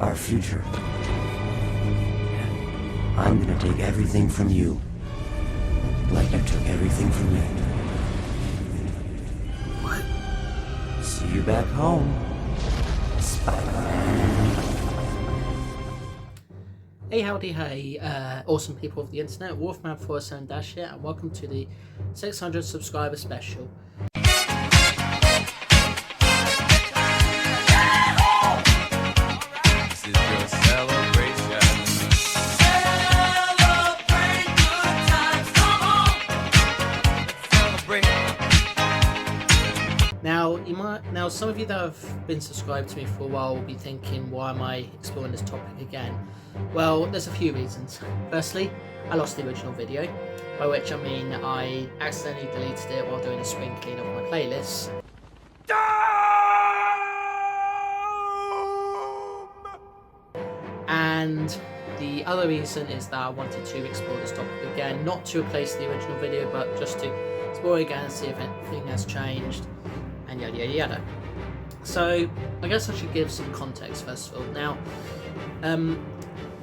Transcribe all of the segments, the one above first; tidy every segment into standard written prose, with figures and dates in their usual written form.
our future. I'm gonna take everything from you, like I took everything from you. What? See you back home, Spider-Man. Hey, howdy, hey, awesome people of the internet, Wolfman 47 Dash here, and welcome to the 600 subscriber special. This is your celebration. Celebrate good times, come on! Let's celebrate. Now, some of you that have been subscribed to me for a while will be thinking, why am I exploring this topic again? Well, there's a few reasons. Firstly, I lost the original video, by which I mean I accidentally deleted it while doing a spring clean of my playlists. And the other reason is that I wanted to explore this topic again, not to replace the original video, but just to explore again and see if anything has changed, and yada yada yada. So, I guess I should give some context first of all. Now,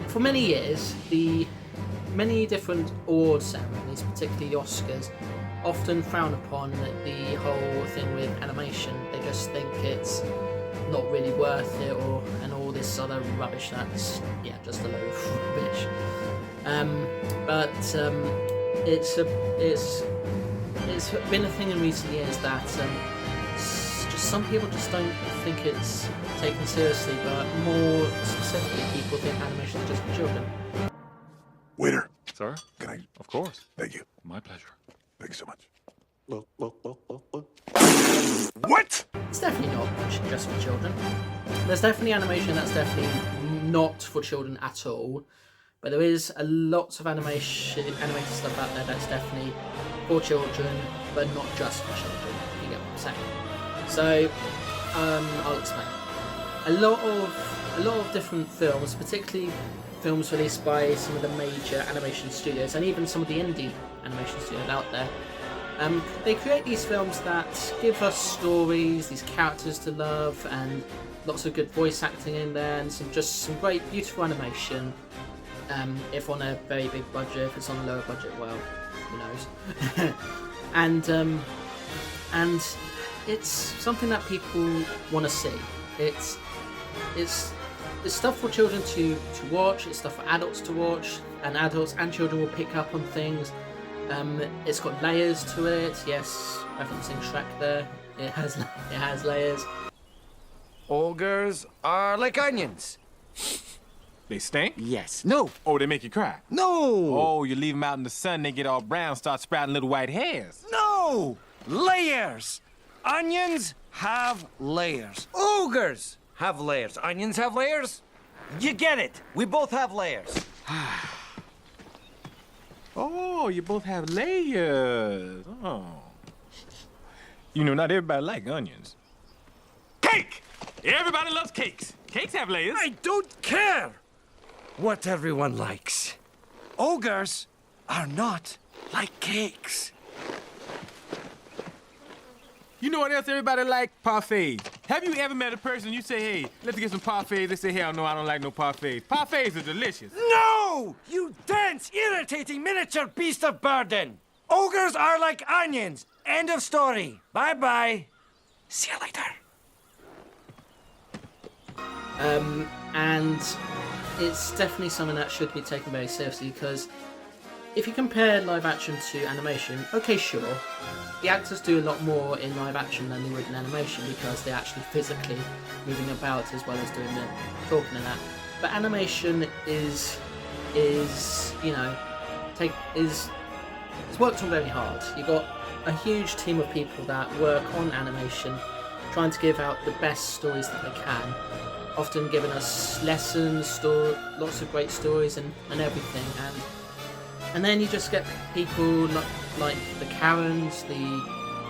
for many years, the many different award ceremonies, particularly the Oscars, often frown upon the whole thing with animation. They just think it's not really worth it, and all this other rubbish that's just a load of rubbish. But it's been a thing in recent years that just some people just don't think it's taken seriously, but more specifically, people think animation is just for children. Waiter, Sir? can I? Of course. Thank you. My pleasure. Thank you so much. What? It's definitely not just for children. There's definitely animation that's definitely not for children at all, but there is a lots of animated stuff out there that's definitely for children, but not just for children, if you get what I'm saying. So, I'll explain. A lot of different films, particularly films released by some of the major animation studios, and even some of the indie animation studios out there, they create these films that give us stories, these characters to love, and lots of good voice acting in there, and some great, beautiful animation. If on a very big budget, if it's on a lower budget, well, who knows? and it's something that people want to see. It's stuff for children to watch. It's stuff for adults to watch, and adults and children will pick up on things. It's got layers to it. Yes, referencing Shrek there. It has layers. Ogres are like onions. They stink? Yes. No. Oh, they make you cry? No. Oh, you leave them out in the sun, they get all brown, start sprouting little white hairs. No. Layers. Onions have layers. Ogres have layers. Onions have layers. You get it. We both have layers. Oh, you both have layers. Oh. You know, not everybody likes onions. Cake! Everybody loves cakes. Cakes have layers. I don't care what everyone likes. Ogres are not like cakes. You know what else everybody like? Parfaits. Have you ever met a person you say, hey, let's get some parfaits? They say, hell no, I don't like no parfaits. Parfaits are delicious. No! You dense, irritating miniature beast of burden. Ogres are like onions. End of story. Bye-bye. See you later. And it's definitely something that should be taken very seriously, because if you compare live action to animation, okay, sure, the actors do a lot more in live action than they would in animation, because they're actually physically moving about as well as doing the talking and that. But animation is it's worked on very hard. You've got a huge team of people that work on animation, trying to give out the best stories that they can, often giving us lessons, lots of great stories and everything. And then you just get people like the Karens, the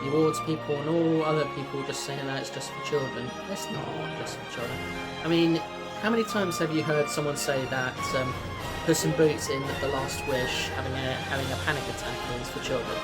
awards people, and all other people just saying that it's just for children. It's not just for children. I mean, how many times have you heard someone say that Puss in Boots in The Last Wish having a panic attack is for children?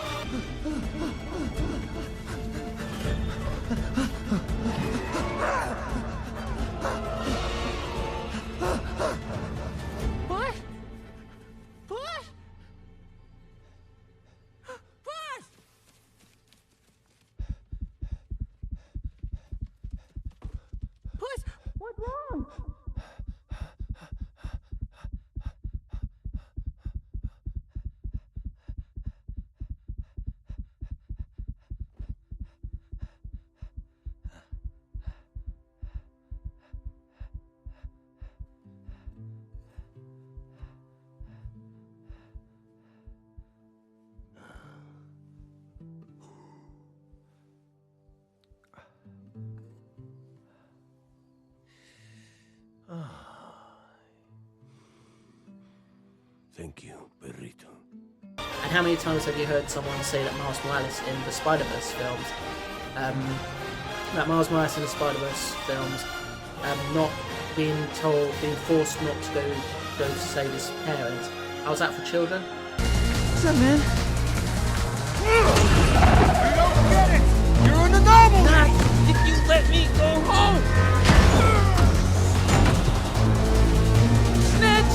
Thank you, Perrito. And how many times have you heard someone say that Miles Morales in the Spider-Verse films, not being forced not to go to save his parents? How's that for children? What's up, man? You don't get it! You're an anomaly! Not if you let me go home! Snitch!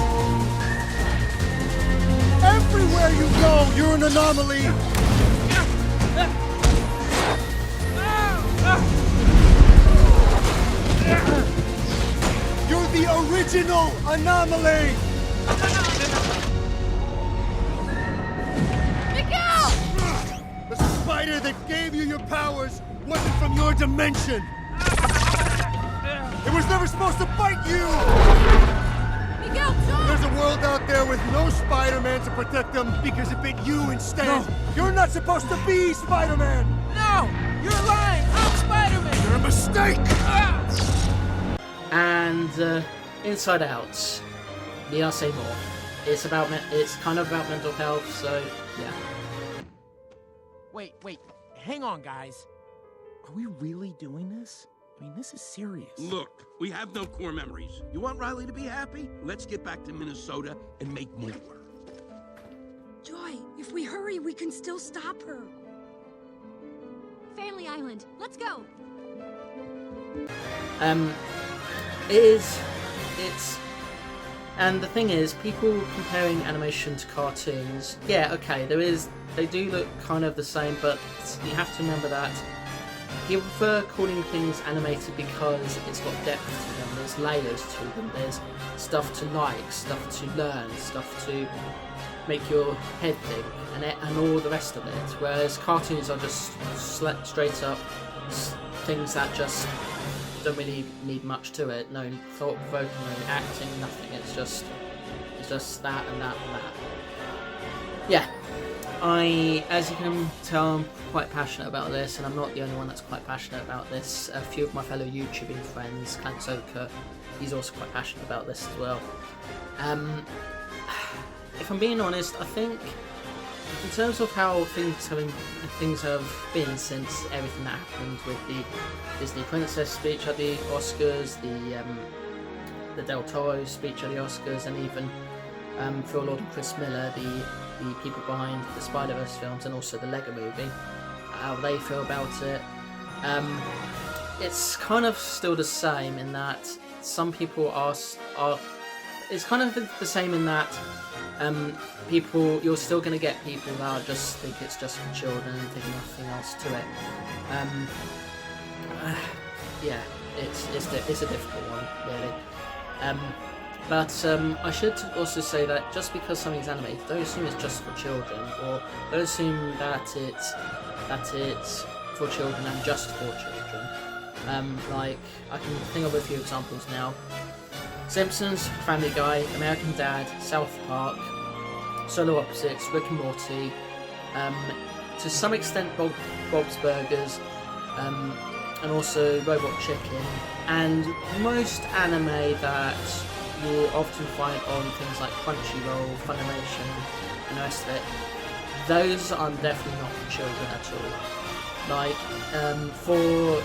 Everywhere you go, you're an anomaly! You're the original anomaly! The spider that gave you your powers wasn't from your dimension! It was never supposed to bite you! Miguel, stop! There's a world out there with no Spider-Man to protect them because it bit you instead! No. You're not supposed to be Spider-Man! No! You're lying! I'm Spider-Man! You're a mistake! And Inside Out, need I say more? It's kind of about mental health, so yeah. Wait, hang on, guys. Are we really doing this? I mean, this is serious. Look, we have no core memories. You want Riley to be happy? Let's get back to Minnesota and make more. Joy, if we hurry, we can still stop her. Family Island, let's go! And the thing is, people comparing animation to cartoons, yeah, okay, they do look kind of the same, but you have to remember that people prefer calling things animated because it's got depth to them, there's layers to them, there's stuff to like, stuff to learn, stuff to make your head think, and all the rest of it, whereas cartoons are just straight up things that just don't really need much to it, no thought-provoking, no acting, nothing, it's just that and that and that. Yeah, as you can tell, I'm quite passionate about this, and I'm not the only one that's quite passionate about this. A few of my fellow YouTubing friends, Clank Zoka, he's also quite passionate about this as well. If I'm being honest, I think in terms of how things have been since everything that happened with the Disney Princess speech at the Oscars, the Del Toro speech at the Oscars, and even Phil Lord and Chris Miller, the people behind the Spider-Verse films and also the Lego Movie, how they feel about it. It's kind of still the same in that some people are it's kind of the same in that you're still going to get people that just think it's just for children and think nothing else to it. Yeah, it's a difficult one, really. But I should also say that just because something's animated, don't assume it's just for children, or don't assume that it's for children and just for children. Like, I can think of a few examples now. Simpsons, Family Guy, American Dad, South Park, Solar Opposites, Rick and Morty, to some extent Bob's Burgers, and also Robot Chicken, and most anime that you'll often find on things like Crunchyroll, Funimation, and the rest of it. Those are definitely not for children at all. Like, for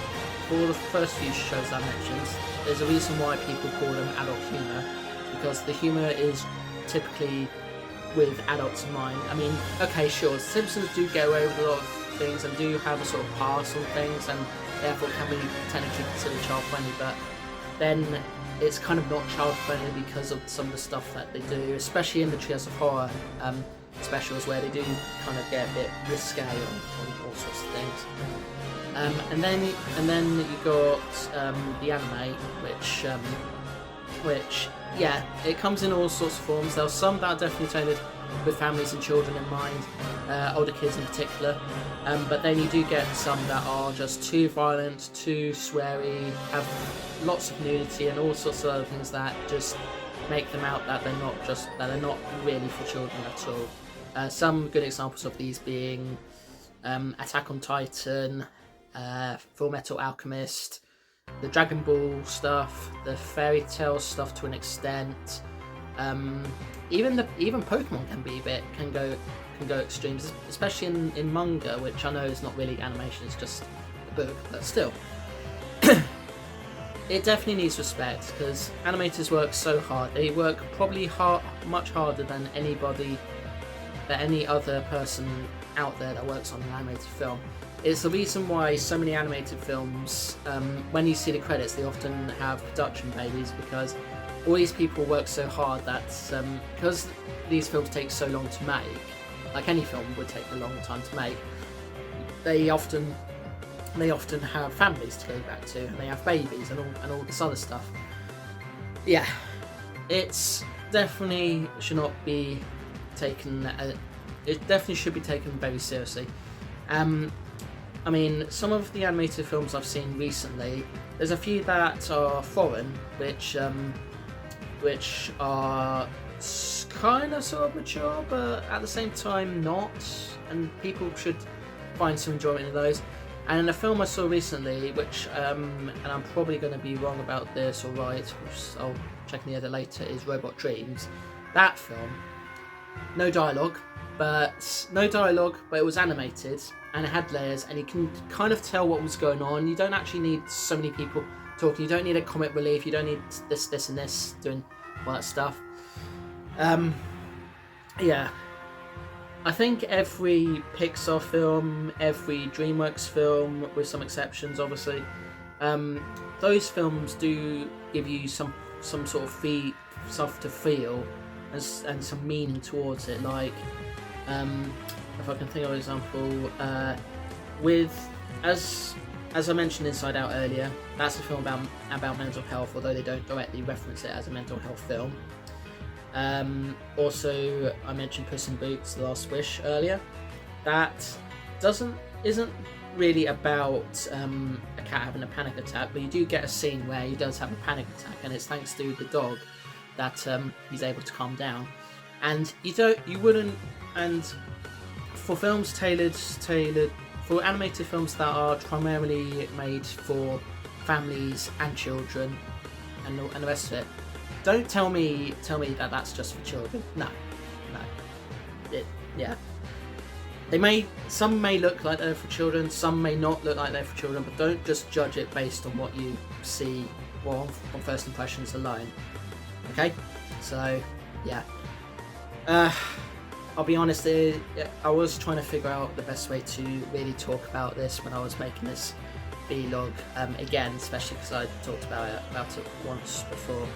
the first few shows I mentioned, there's a reason why people call them adult humour, because the humour is typically with adults in mind. I mean, okay, sure, Simpsons do get away with a lot of things and do have a sort of pass on things, and therefore can be technically considered child-friendly, but then it's kind of not child-friendly because of some of the stuff that they do, especially in the Treehouse of Horror specials, where they do kind of get a bit risque on all sorts of things. And then you got the anime, which yeah, it comes in all sorts of forms. There are some that are definitely tailored with families and children in mind, older kids in particular. But then you do get some that are just too violent, too sweary, have lots of nudity and all sorts of other things that just make them out that they're not really for children at all. Some good examples of these being Attack on Titan, Full Metal Alchemist, the Dragon Ball stuff, the fairy tale stuff to an extent, Even Pokemon can go extremes, especially in manga, which I know is not really animation, it's just a book, but still. It definitely needs respect, because animators work so hard. They work probably much harder than any other person out there that works on an animated film. It's the reason why so many animated films, when you see the credits, they often have production babies, because all these people work so hard that because these films take so long to make, like any film would take a long time to make, they often have families to go back to, and they have babies and all this other stuff. Yeah, it's definitely should not be taken. It definitely should be taken very seriously. I mean, some of the animated films I've seen recently, there's a few that are foreign, which are kind of sort of mature, but at the same time not, and people should find some enjoyment in those. And in a film I saw recently, which, and I'm probably going to be wrong about this or right, which I'll check in the edit later, is Robot Dreams. That film, no dialogue, but it was animated, and it had layers, and you can kind of tell what was going on. You don't actually need so many people talking, you don't need a comic relief, you don't need this and this doing all that stuff. Yeah. I think every Pixar film, every DreamWorks film, with some exceptions obviously, those films do give you some sort of stuff to feel and some meaning towards it. Like, if I can think of an example, as I mentioned Inside Out earlier, that's a film about mental health, although they don't directly reference it as a mental health film. Also, I mentioned Puss in Boots: The Last Wish earlier. That isn't really about a cat having a panic attack, but you do get a scene where he does have a panic attack, and it's thanks to the dog that he's able to calm down. And and for films tailored for animated films that are primarily made for families and children and the rest of it, don't tell me that that's just for children. No. Some may look like they're for children, some may not look like they're for children, but don't just judge it based on what you see or on first impressions alone. Okay? So, yeah. I'll be honest, I was trying to figure out the best way to really talk about this when I was making this vlog, again, especially because I talked about it once before.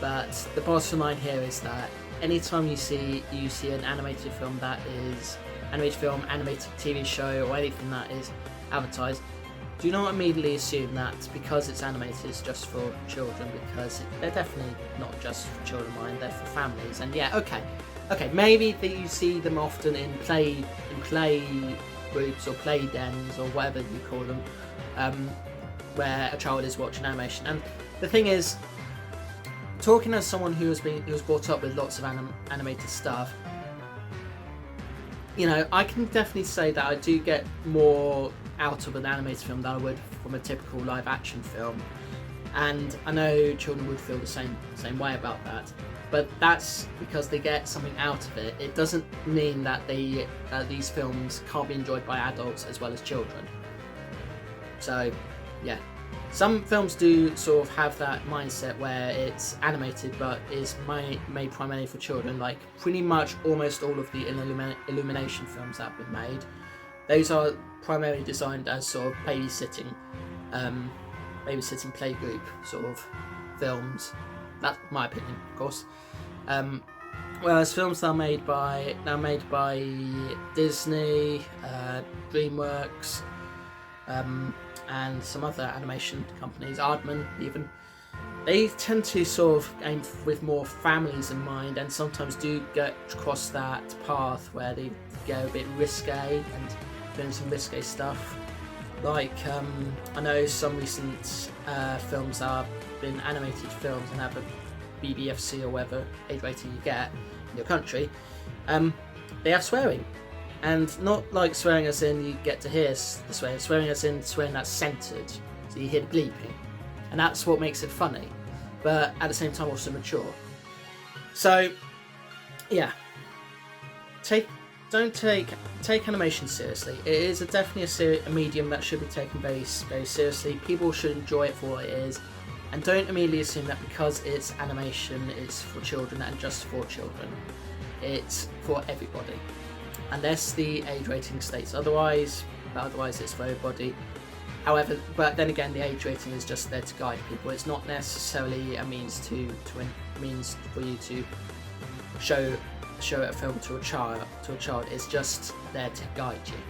But the bottom line here is that anytime you see an animated film animated TV show, or anything that is advertised, do not immediately assume that because it's animated it's just for children, because they're definitely not just for children, mind, they're for families. And yeah, okay, maybe that you see them often in play groups or play dens or whatever you call them, where a child is watching animation. And the thing is, talking as someone who was brought up with lots of animated stuff, you know, I can definitely say that I do get more out of an animated film than I would from a typical live action film. And I know children would feel the same way about that, but that's because they get something out of it. It doesn't mean that these films can't be enjoyed by adults as well as children. So, yeah. Some films do sort of have that mindset where it's animated but is made primarily for children, like pretty much almost all of the Illumination films that have been made. Those are primarily designed as sort of babysitting playgroup sort of films. That's my opinion, of course. Whereas films that are made by Disney, DreamWorks, and some other animation companies, Aardman even, they tend to sort of aim with more families in mind, and sometimes do get across that path where they go a bit risque and doing some risque stuff. Like, I know some recent films that have been animated films and have a BBFC or whatever age rating you get in your country, they have swearing. And not like swearing as in you get to hear the swearing as in swearing that's censored, so you hear the bleeping. And that's what makes it funny, but at the same time also mature. So, yeah. Don't take animation seriously. It is definitely a medium that should be taken very, very seriously. People should enjoy it for what it is, and don't immediately assume that because it's animation, it's for children and just for children. It's for everybody, unless the age rating states otherwise. But otherwise, it's for everybody. However, but then again, the age rating is just there to guide people. It's not necessarily a means for you to show a film to a child. It's just there to guide you,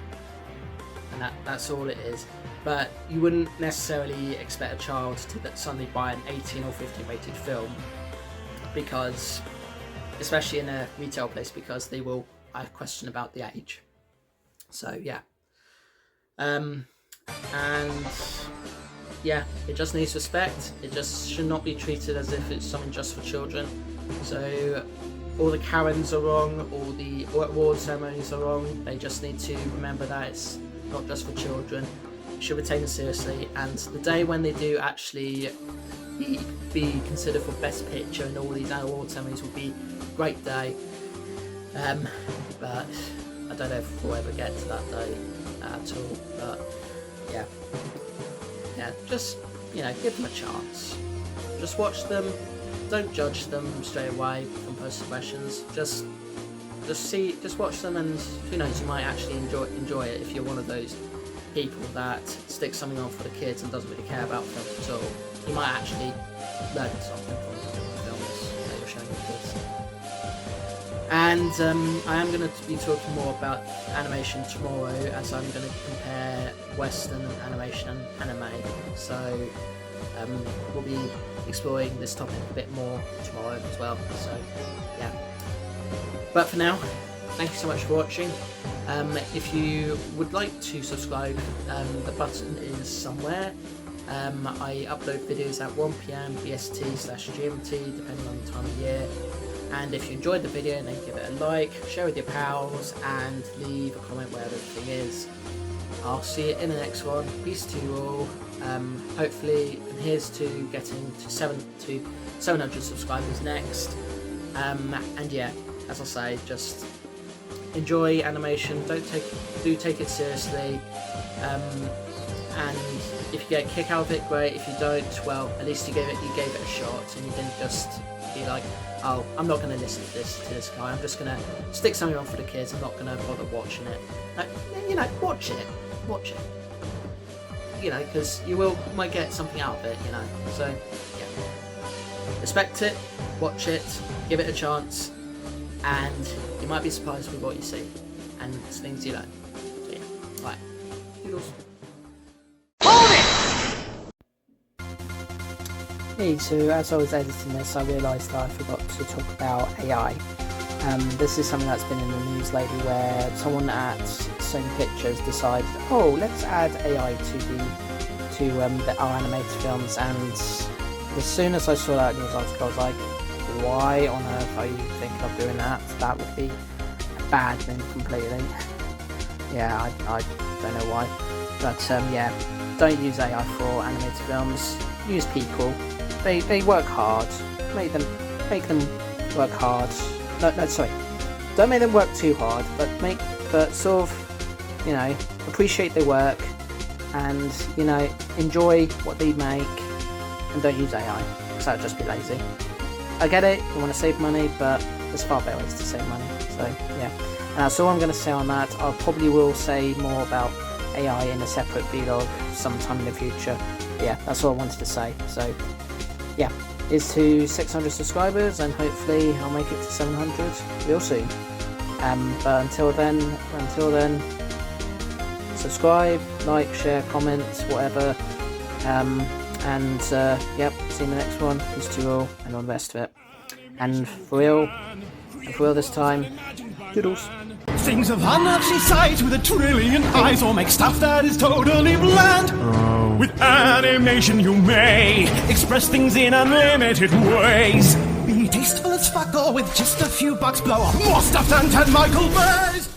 and that's all it is. But you wouldn't necessarily expect a child to suddenly buy an 18 or 15 rated film, because, especially in a retail place, because they will question about the age. So yeah, and yeah, it just needs respect. It just should not be treated as if it's something just for children. So all the Karens are wrong, all the award ceremonies are wrong. They just need to remember that it's not just for children. It should be taken seriously, and the day when they do actually be considered for Best Picture and all these award ceremonies will be a great day. But I don't know if we'll ever get to that day at all. But yeah, just give them a chance. Just watch them. Don't judge them straight away from first impressions. Just watch them, and who knows, you might actually enjoy it if you're one of those people that sticks something on for the kids and doesn't really care about films at all. You might actually learn something from the films that you're showing your kids. And I am going to be talking more about animation tomorrow, as I'm going to compare Western animation and anime. So we'll be exploring this topic a bit more tomorrow as well. So yeah. But for now, thank you so much for watching. If you would like to subscribe, the button is somewhere. I upload videos at 1 PM BST/GMT, depending on the time of year. And if you enjoyed the video, then give it a like, share with your pals, and leave a comment where everything is. I'll see you in the next one. Peace to you all. Hopefully, and here's to getting to 700 subscribers next. And yeah, as I say, just enjoy animation. Do take it seriously. And if you get a kick out of it, great. If you don't, well, at least you gave it a shot, and you didn't just be like, oh, I'm not going to listen to this guy. I'm just going to stick something on for the kids. I'm not going to bother watching it. Watch it. Because you might get something out of it. So yeah, respect it, watch it, give it a chance, and you might be surprised with what you see and things you learn. So yeah, right. Doodles. Hey, so as I was editing this, I realised that I forgot to talk about AI. This is something that's been in the news lately, where someone at Sony Pictures decided, oh, let's add AI to our animated films. And as soon as I saw that news article, I was like, why on earth are you thinking of doing that? That would be a bad thing completely. Yeah, I don't know why, but yeah, don't use AI for animated films. Use people. They work hard. Make them work hard. No, sorry. Don't make them work too hard, but sort of, appreciate their work, and enjoy what they make, and don't use AI, because that would just be lazy. I get it, you want to save money, but there's far better ways to save money. So yeah, and that's all I'm going to say on that. I probably will say more about AI in a separate vlog sometime in the future. But yeah, that's all I wanted to say. So yeah, here's to 600 subscribers, and hopefully I'll make it to 700 real soon. But until then, subscribe, like, share, comment, whatever. And yep, see you in the next one. Peace to you all, and all the best of it. And for real this time, doodles. Things of unearthly size with 1 trillion eyes, or make stuff that is totally bland. With animation you may express things in unlimited ways. Be tasteful as fuck, or with just a few bucks blow off more stuff than 10 Michael Bays.